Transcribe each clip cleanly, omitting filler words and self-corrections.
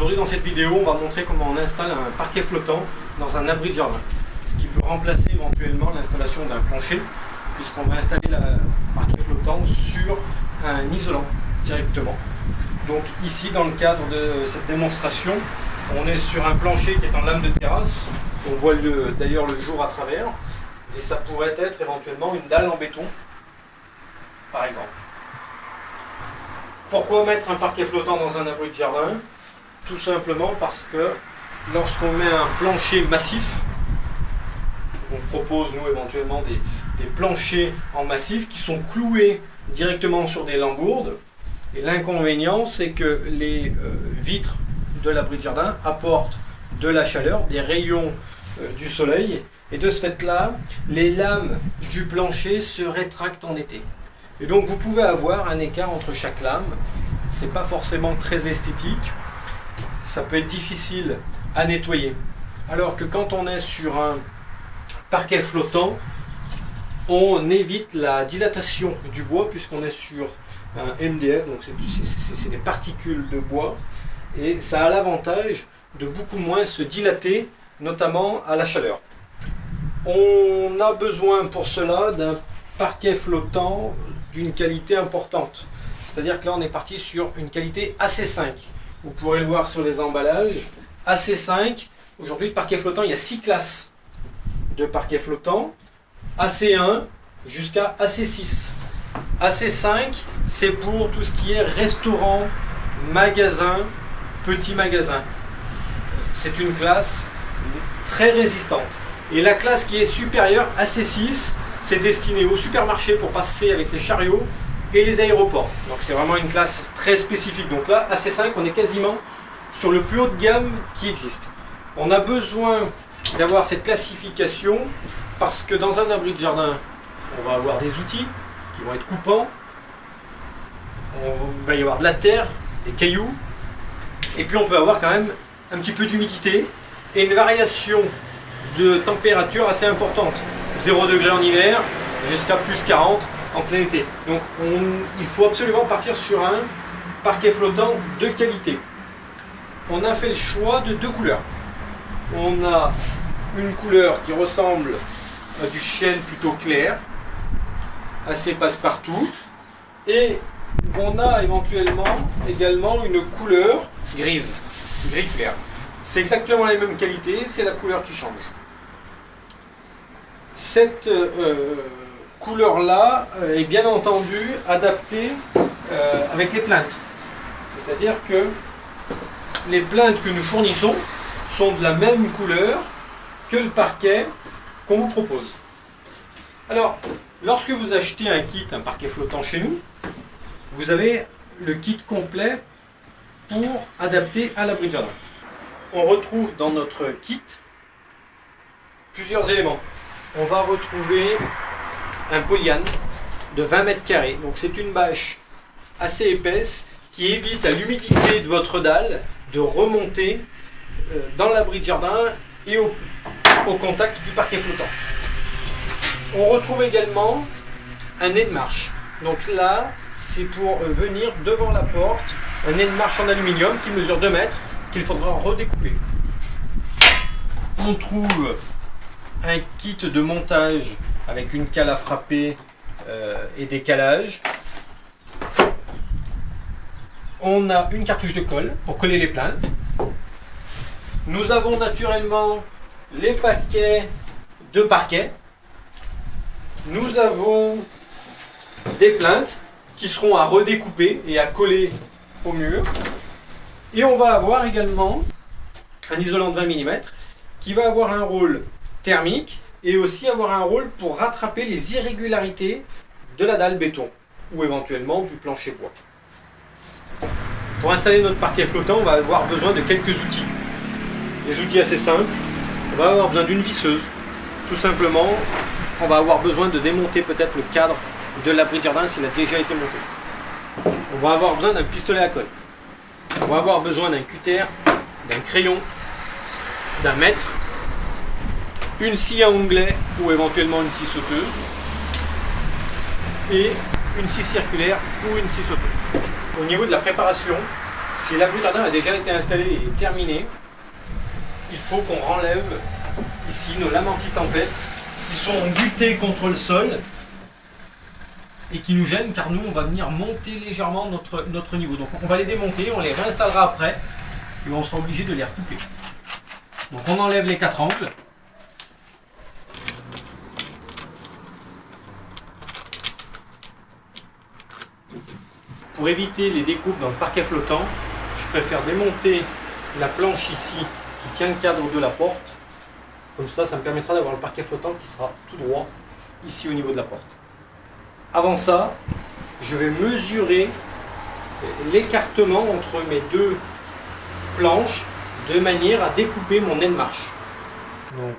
Aujourd'hui dans cette vidéo, on va montrer comment on installe un parquet flottant dans un abri de jardin. Ce qui peut remplacer éventuellement l'installation d'un plancher, puisqu'on va installer le parquet flottant sur un isolant directement. Donc ici, dans le cadre de cette démonstration, on est sur un plancher qui est en lame de terrasse. On voit d'ailleurs le jour à travers. Et ça pourrait être éventuellement une dalle en béton, par exemple. Pourquoi mettre un parquet flottant dans un abri de jardin? Tout simplement parce que lorsqu'on met un plancher massif, on propose nous éventuellement des planchers en massif qui sont cloués directement sur des lambourdes. Et l'inconvénient, c'est que les vitres de l'abri de jardin apportent de la chaleur, des rayons du soleil. Et de ce fait-là, les lames du plancher se rétractent en été. Et donc vous pouvez avoir un écart entre chaque lame. C'est pas forcément très esthétique. Ça peut être difficile à nettoyer. Alors que quand on est sur un parquet flottant, on évite la dilatation du bois puisqu'on est sur un MDF, donc c'est des particules de bois. Et ça a l'avantage de beaucoup moins se dilater, notamment à la chaleur. On a besoin pour cela d'un parquet flottant d'une qualité importante. C'est-à-dire que là on est parti sur une qualité AC5. Vous pourrez le voir sur les emballages. AC5, aujourd'hui le parquet flottant, il y a 6 classes de parquet flottant. AC1 jusqu'à AC6. AC5, c'est pour tout ce qui est restaurant, magasin, petit magasin. C'est une classe très résistante. Et la classe qui est supérieure, AC6, c'est destiné aux supermarchés pour passer avec les chariots et les aéroports. Donc c'est vraiment une classe très spécifique. Donc là, AC5, on est quasiment sur le plus haut de gamme qui existe. On a besoin d'avoir cette classification parce que dans un abri de jardin, on va avoir des outils qui vont être coupants. Il va y avoir de la terre, des cailloux. Et puis on peut avoir quand même un petit peu d'humidité et une variation de température assez importante. 0 degré en hiver jusqu'à plus 40 en plein été. Donc il faut absolument partir sur un parquet flottant de qualité. On a fait le choix de 2 couleurs. On a une couleur qui ressemble à du chêne plutôt clair, assez passe-partout. Et on a également une couleur grise, gris clair. C'est exactement les mêmes qualités, c'est la couleur qui change. Cette couleur-là est bien entendu adaptée avec les plinthes. C'est-à-dire que les plinthes que nous fournissons sont de la même couleur que le parquet qu'on vous propose. Alors, lorsque vous achetez un kit, un parquet flottant chez nous, vous avez le kit complet pour adapter à l'abri de jardin. On retrouve dans notre kit plusieurs éléments. On va retrouver un polyane de 20 mètres carrés. Donc c'est une bâche assez épaisse qui évite à l'humidité de votre dalle de remonter dans l'abri de jardin et au contact du parquet flottant. On retrouve également un nez de marche. Donc là, c'est pour venir devant la porte, un nez de marche en aluminium qui mesure 2 mètres qu'il faudra redécouper. On trouve un kit de montage avec une cale à frapper et des calages. On a une cartouche de colle pour coller les plinthes. Nous avons naturellement les paquets de parquet. Nous avons des plinthes qui seront à redécouper et à coller au mur. Et on va avoir également un isolant de 20 mm qui va avoir un rôle thermique et aussi avoir un rôle pour rattraper les irrégularités de la dalle béton ou éventuellement du plancher bois. Pour installer notre parquet flottant, on va avoir besoin de quelques outils. Des outils assez simples. On va avoir besoin d'une visseuse. Tout simplement, on va avoir besoin de démonter peut-être le cadre de l'abri de jardin s'il a déjà été monté. On va avoir besoin d'un pistolet à colle. On va avoir besoin d'un cutter, d'un crayon, d'un mètre, une scie à onglet ou éventuellement une scie sauteuse et une scie circulaire ou une scie sauteuse. Au niveau de la préparation, Si l'abri jardin a déjà été installé et terminé, il faut qu'on renlève ici nos lames anti-tempête qui sont butées contre le sol et qui nous gênent car nous on va venir monter légèrement notre niveau. Donc on va les démonter, on les réinstallera après et on sera obligé de les recouper. Donc on enlève les 4 angles. Pour éviter les découpes dans le parquet flottant, je préfère démonter la planche ici qui tient le cadre de la porte. Comme ça me permettra d'avoir le parquet flottant qui sera tout droit ici au niveau de la porte. Avant ça, je vais mesurer l'écartement entre mes deux planches de manière à découper mon nez de marche. Donc,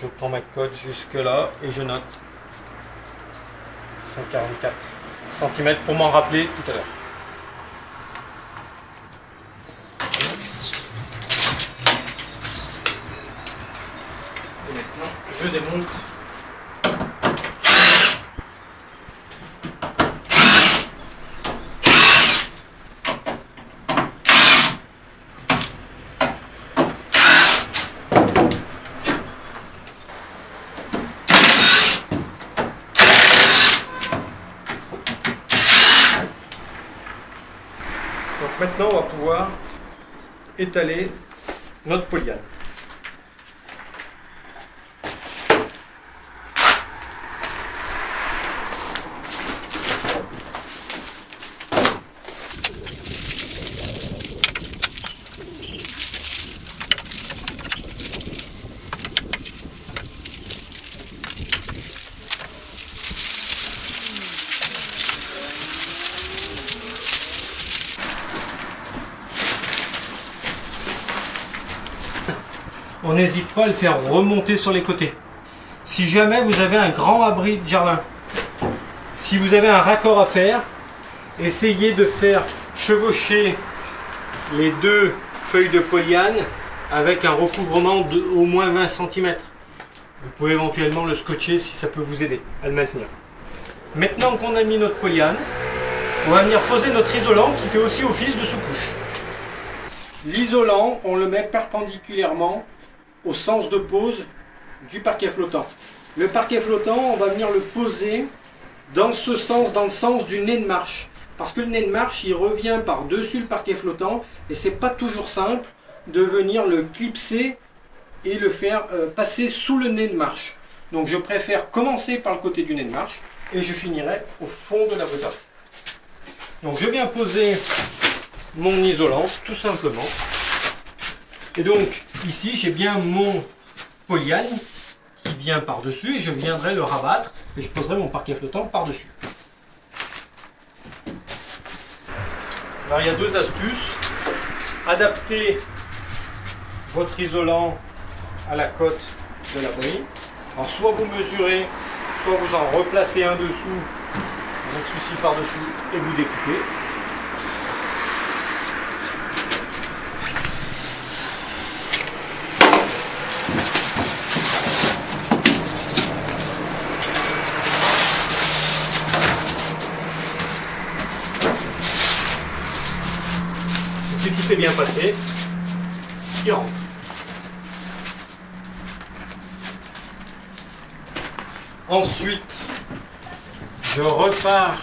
je prends ma cote jusque là et je note 144 cm pour m'en rappeler tout à l'heure. Et maintenant, je démonte. Donc maintenant, on va pouvoir étaler notre polyane. On n'hésite pas à le faire remonter sur les côtés. Si jamais vous avez un grand abri de jardin, si vous avez un raccord à faire, essayez de faire chevaucher les deux feuilles de polyane avec un recouvrement de au moins 20 cm. Vous pouvez éventuellement le scotcher si ça peut vous aider à le maintenir. Maintenant qu'on a mis notre polyane, on va venir poser notre isolant qui fait aussi office de sous-couche. L'isolant, on le met perpendiculairement au sens de pose du parquet flottant. Le parquet flottant, on va venir le poser dans ce sens, dans le sens du nez de marche. Parce que le nez de marche, il revient par-dessus le parquet flottant et c'est pas toujours simple de venir le clipser et le faire passer sous le nez de marche. Donc je préfère commencer par le côté du nez de marche et je finirai au fond de la bretelle. Donc je viens poser mon isolant tout simplement. Et donc ici j'ai bien mon polyane qui vient par-dessus et je viendrai le rabattre et je poserai mon parquet flottant par-dessus. Alors il y a deux astuces. Adapter votre isolant à la cote de l'abri. Alors soit vous mesurez, soit vous en replacez un dessous avec celui-ci par-dessus et vous découpez. Si tout s'est bien passé, il rentre. Ensuite, je repars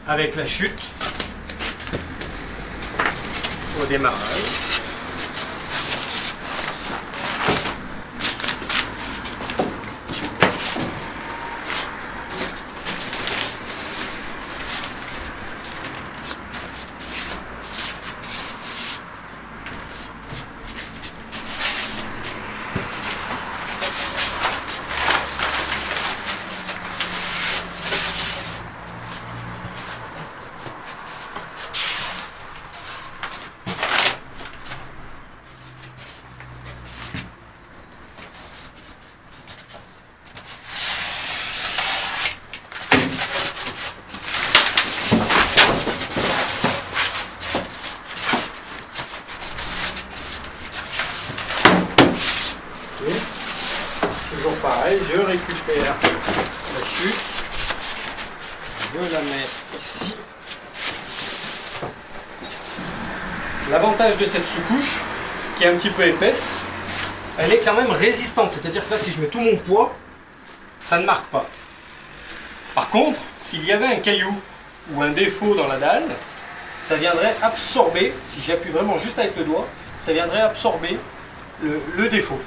avec la chute au démarrage. Toujours pareil, je récupère la chute, je la mets ici. L'avantage de cette sous-couche, qui est un petit peu épaisse, elle est quand même résistante. C'est-à-dire que là, si je mets tout mon poids, ça ne marque pas. Par contre, s'il y avait un caillou ou un défaut dans la dalle, ça viendrait absorber, si j'appuie vraiment juste avec le doigt, ça viendrait absorber le défaut.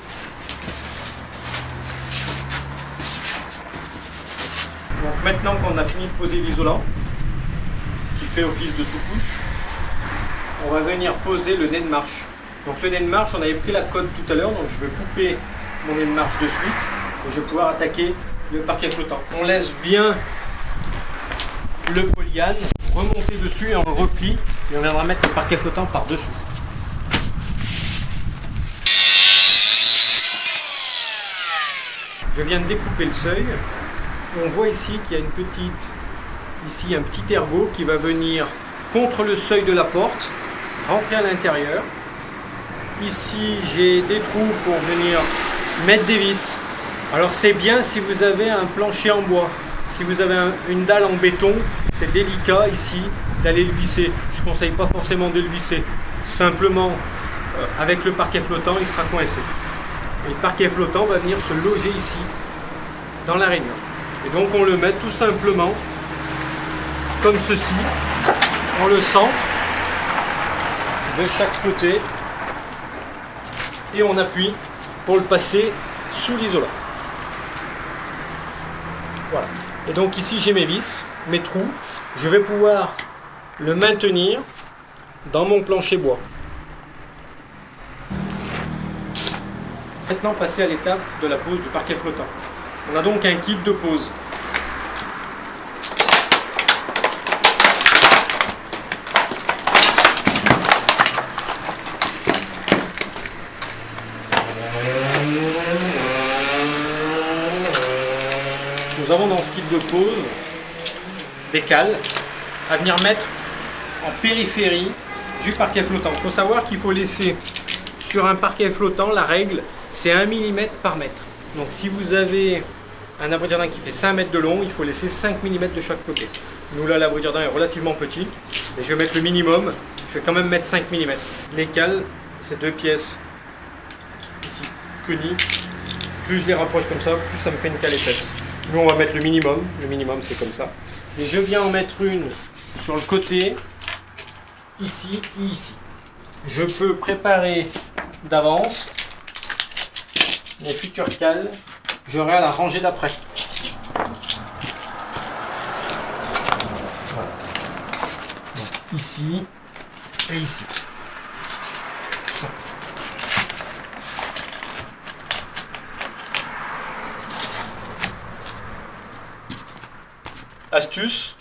Donc maintenant qu'on a fini de poser l'isolant, qui fait office de sous-couche, on va venir poser le nez de marche. Donc le nez de marche, on avait pris la cote tout à l'heure, donc je vais couper mon nez de marche de suite et je vais pouvoir attaquer le parquet flottant. On laisse bien le polyane remonter dessus et on le replie et on viendra mettre le parquet flottant par-dessus. Je viens de découper le seuil. On voit ici qu'il y a un petit ergot qui va venir contre le seuil de la porte, rentrer à l'intérieur. Ici, j'ai des trous pour venir mettre des vis. Alors c'est bien si vous avez un plancher en bois. Si vous avez une dalle en béton, c'est délicat ici d'aller le visser. Je ne conseille pas forcément de le visser. Simplement, avec le parquet flottant, il sera coincé. Et le parquet flottant va venir se loger ici, dans la rainure. Et donc on le met tout simplement comme ceci. On le centre de chaque côté et on appuie pour le passer sous l'isolant. Voilà. Et donc ici j'ai mes vis, mes trous. Je vais pouvoir le maintenir dans mon plancher bois. Maintenant passer à l'étape de la pose du parquet flottant. On a donc un kit de pose. Nous avons dans ce kit de pose des cales à venir mettre en périphérie du parquet flottant. Il faut savoir qu'il faut laisser sur un parquet flottant, la règle c'est 1 mm par mètre. Donc si vous avez un abri de jardin qui fait 5 mètres de long, il faut laisser 5 mm de chaque côté. Nous là, l'abri de jardin est relativement petit, et je vais mettre le minimum, je vais quand même mettre 5 mm. Les cales, c'est 2 pièces ici, coniques. Plus je les rapproche comme ça, plus ça me fait une cale épaisse. Nous on va mettre le minimum c'est comme ça. Et je viens en mettre une sur le côté, ici et ici. Je peux préparer d'avance mes futures cales, j'aurai à la rangée d'après. Voilà. Donc, ici et ici. Astuce.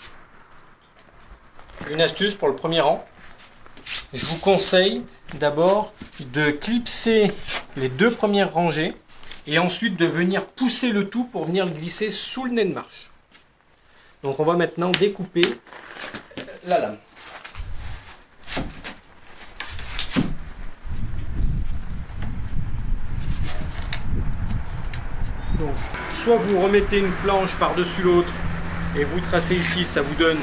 Une astuce pour le premier rang. Je vous conseille d'abord de clipser les 2 premières rangées et ensuite de venir pousser le tout pour venir le glisser sous le nez de marche. Donc on va maintenant découper la lame. Donc soit vous remettez une planche par-dessus l'autre et vous tracez ici, ça vous donne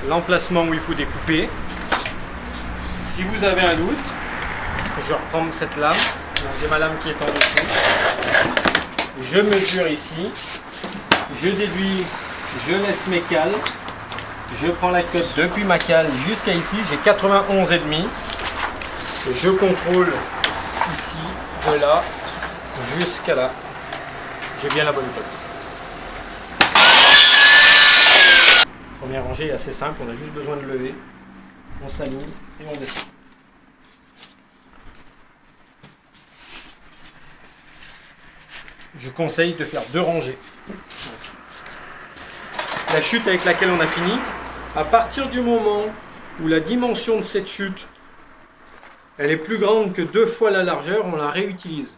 l'emplacement où il faut découper. Si vous avez un doute, je reprends cette lame. J'ai ma lame qui est en dessous. Je mesure ici. Je déduis. Je laisse mes cales. Je prends la cote depuis ma cale jusqu'à ici. J'ai 91,5. Et je contrôle ici, de là, jusqu'à là. J'ai bien la bonne cote. Première rangée est assez simple. On a juste besoin de lever. On s'aligne et on descend. Je conseille de faire 2 rangées. La chute avec laquelle on a fini, à partir du moment où la dimension de cette chute elle est plus grande que 2 fois la largeur, on la réutilise.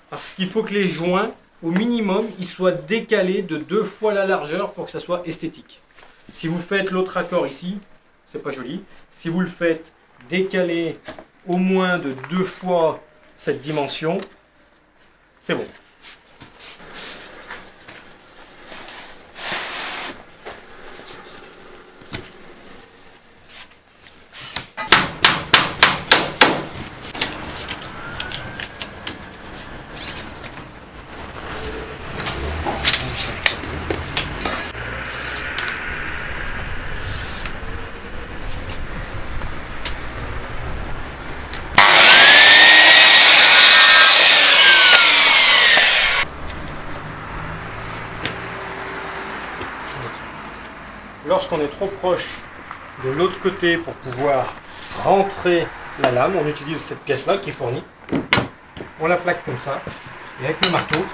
Parce qu'il faut que les joints, au minimum, ils soient décalés de 2 fois la largeur pour que ça soit esthétique. Si vous faites l'autre accord ici, c'est pas joli. Si vous le faites décaler au moins de 2 fois cette dimension, c'est bon. lorsqu'on est trop proche de l'autre côté pour pouvoir rentrer la lame, on utilise cette pièce-là qui est fournie. On la plaque comme ça, et avec le marteau,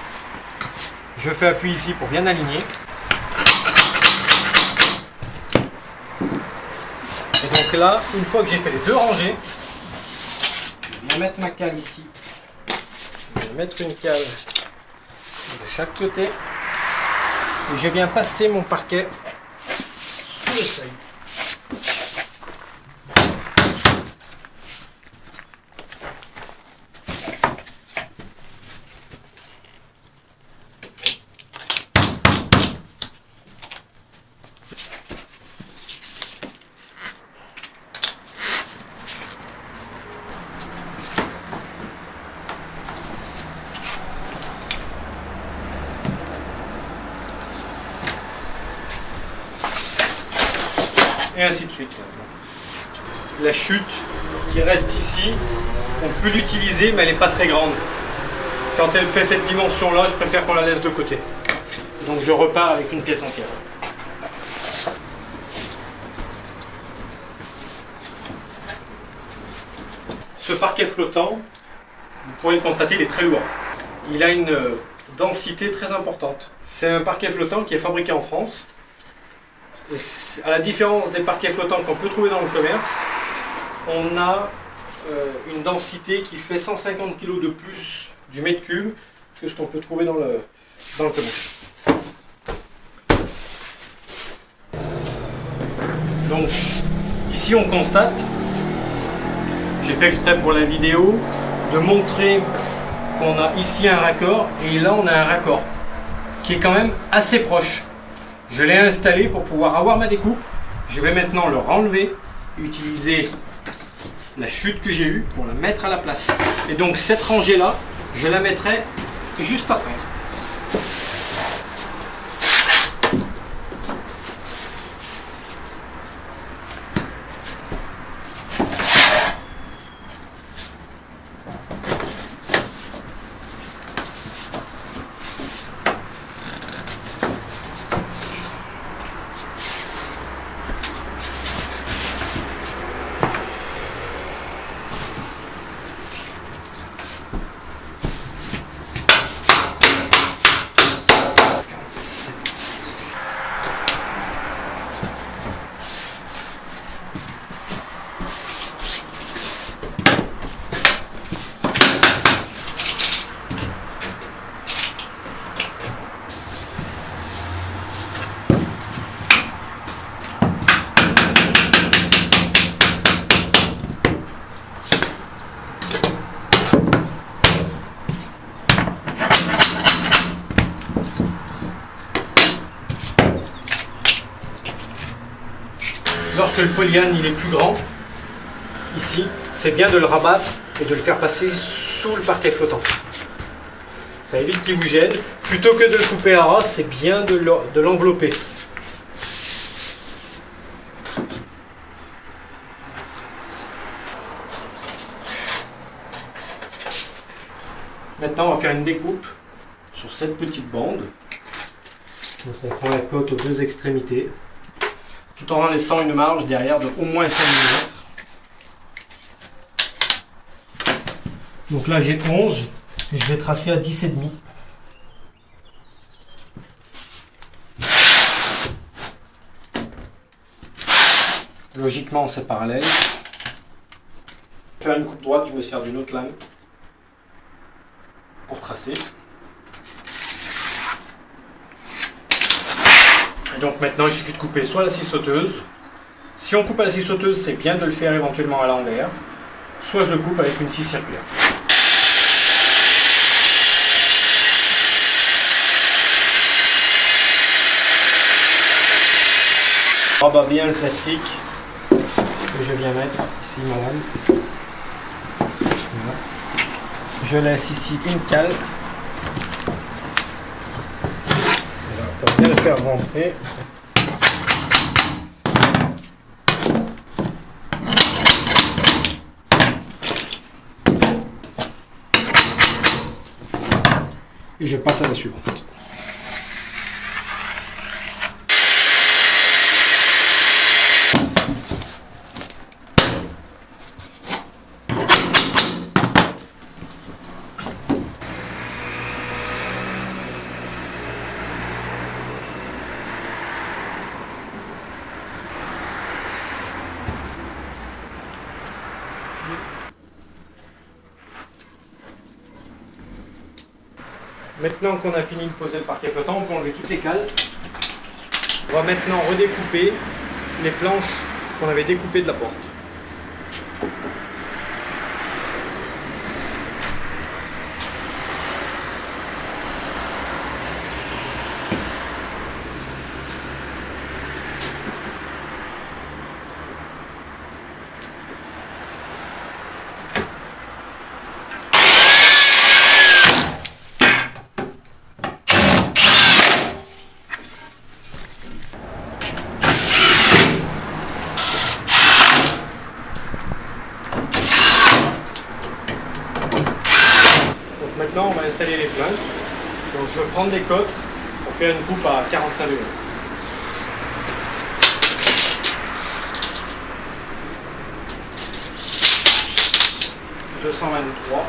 je fais appui ici pour bien aligner. Et donc là, une fois que j'ai fait les deux rangées, je vais mettre ma cale ici. Je vais mettre une cale de chaque côté. Et je viens passer mon parquet sous le seuil. Et ainsi de suite. La chute qui reste ici, on peut l'utiliser, mais elle n'est pas très grande. Quand elle fait cette dimension-là, je préfère qu'on la laisse de côté. Donc je repars avec une pièce entière. Ce parquet flottant, vous pourrez le constater, il est très lourd. Il a une densité très importante. C'est un parquet flottant qui est fabriqué en France. Et à la différence des parquets flottants qu'on peut trouver dans le commerce, on a une densité qui fait 150 kg de plus du mètre cube que ce qu'on peut trouver dans le commerce. Donc ici on constate, j'ai fait exprès pour la vidéo, de montrer qu'on a ici un raccord et là on a un raccord qui est quand même assez proche. Je l'ai installé pour pouvoir avoir ma découpe. Je vais maintenant le renlever, utiliser la chute que j'ai eue pour la mettre à la place. Et donc cette rangée là, je la mettrai juste après. Lorsque le polyane il est plus grand, ici, c'est bien de le rabattre et de le faire passer sous le parquet flottant. Ça évite qu'il vous gêne. Plutôt que de le couper à ras, c'est bien de l'envelopper. Maintenant, on va faire une découpe sur cette petite bande. Donc, on prend la cote aux deux extrémités, tout en laissant une marge derrière de au moins 5 mm. Donc là j'ai 11 et je vais tracer à 10,5. Logiquement c'est parallèle. Pour faire une coupe droite, je me sers d'une autre lame pour tracer. Et donc maintenant il suffit de couper soit la scie sauteuse. Si on coupe à la scie sauteuse, c'est bien de le faire éventuellement à l'envers. Soit je le coupe avec une scie circulaire. On rabat bien le plastique que je viens mettre ici ma lame. Voilà. Je laisse ici une cale. Pour bien le faire rentrer. Et je passe à la suivante. Maintenant qu'on a fini de poser le parquet flottant, on peut enlever toutes les cales. On va maintenant redécouper les planches qu'on avait découpées de la porte. Maintenant, on va installer les plaintes. Donc, je vais prendre des cotes pour faire une coupe à 45 degrés. « 223 ».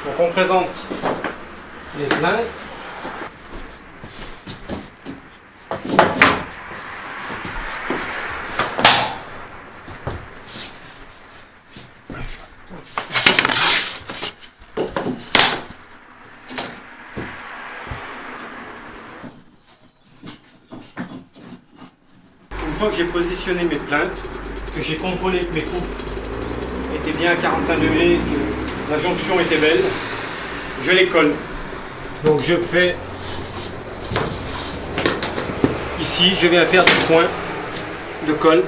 Donc, on présente les plaintes. Une fois que j'ai positionné mes plaintes, que j'ai contrôlé que mes coupes étaient bien à 45 degrés, que la jonction était belle, je les colle. Donc je fais ici, je viens faire du point de colle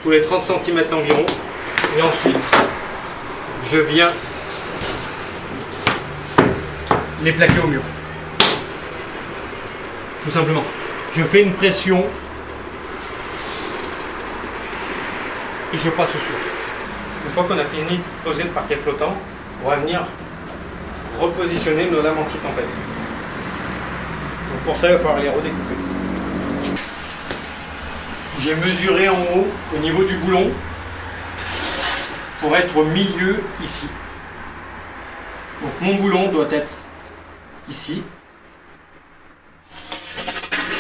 tous les 30 cm environ, et ensuite je viens les plaquer au mur. Tout simplement. Je fais une pression et je passe au suivant. Une fois qu'on a fini de poser le parquet flottant, on va venir repositionner nos lames anti-tempête. Donc pour ça, il va falloir les redécouper. J'ai mesuré en haut, au niveau du boulon, pour être au milieu ici. Donc mon boulon doit être ici.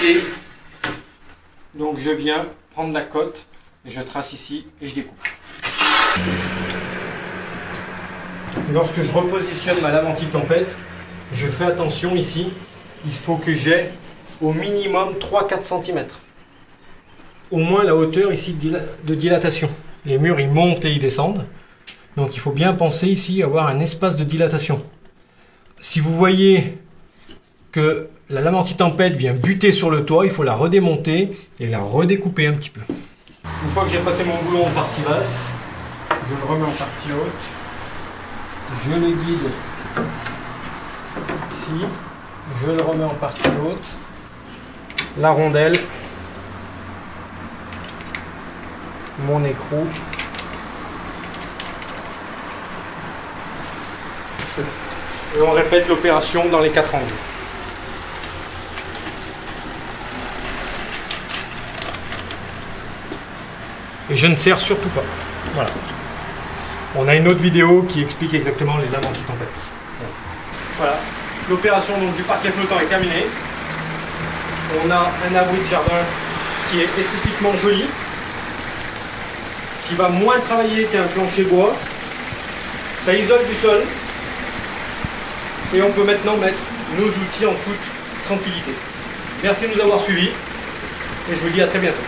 Et donc je viens prendre la cote et je trace ici et je découpe. Lorsque je repositionne ma lame anti-tempête, je fais attention ici, il faut que j'ai au minimum 3-4 cm. Au moins la hauteur ici de dilatation. Les murs ils montent et ils descendent, donc il faut bien penser ici à avoir un espace de dilatation. Si vous voyez que la lame anti-tempête vient buter sur le toit, il faut la redémonter et la redécouper un petit peu. Une fois que j'ai passé mon boulon en partie basse, je le remets en partie haute. Je le guide ici. Je le remets en partie haute. La rondelle. Mon écrou. Et on répète l'opération dans les 4 angles. Et je ne serre surtout pas. Voilà. On a une autre vidéo qui explique exactement les lames anti-tempête. Voilà. L'opération du parquet flottant est terminée. On a un abri de jardin qui est esthétiquement joli, qui va moins travailler qu'un plancher bois. Ça isole du sol. Et on peut maintenant mettre nos outils en toute tranquillité. Merci de nous avoir suivis et je vous dis à très bientôt.